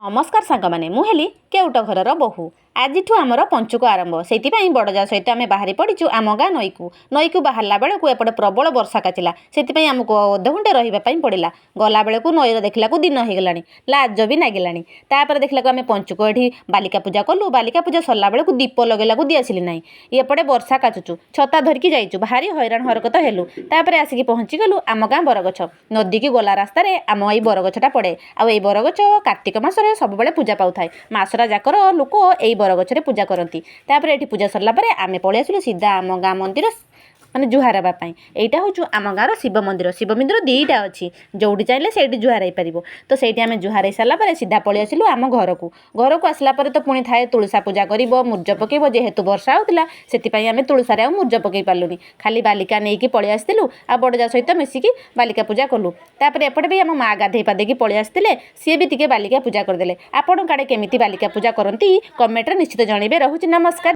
नमस्कार सांगमाने मु हेली केउट घरर बहु आजिठू आमर पंचुक आरंभ से बड़जा सहित आम बाहरी पड़ीचु आम गाँ नईकू बाहरला बेलू एपटे प्रबल वर्षा काचिला से आमको अधघंटे रही पड़ा गला बेलू नईर देखला दिन हो गला लाज भी लगिला तापर देखला आम पंचुक ये बालिका पूजा कलु बालिका पूजा सरला बेलू दीप लगेला दी आसिली ना एपटे वर्षा काचुचु छता धरिकी जाइचु भारी हैरान हरकत हेलु तापर आसिक पहुँची गलु आम गाँ बरगछ नदी की गला रास्तार आम ये बरगछटा पड़े आई बरगछ कार्तिक मासरे सब पूजा पाऊ थाए मासरा जाकर लोक यही बरगछरे पूजा करती तापर ये पूजा सरला आम पलि आसिलु सीधा आम गाँ मंदिर माने जुहार हाँपाई यहाँ हूँ आम गाँव शिव मंदिर दीटा अच्छी जोटी चाहिए से जुहार हो पार तो से आम जुहार सारापर सीधा पलि आसिलु आम घर को आसला तो पुणी थाए तुलसा पूजा कर मूर्ज पकेब जेहेतु वर्षा होता से आम तुलसार आ मूर्ज पकई पार्लुनी खाली बालिका नहीं कि पलि आसलु आ बड़जा सहित मिसिकी बालिका पूजा कलु तापर एपटे भी आम माँ गाधे पादेकी पलि आसते सी भी टे बालिका पूजा करदे आपण काड़े केमिति बालिका पूजा करती कमेंट निश्चित जनइबे। रहुछि नमस्कार।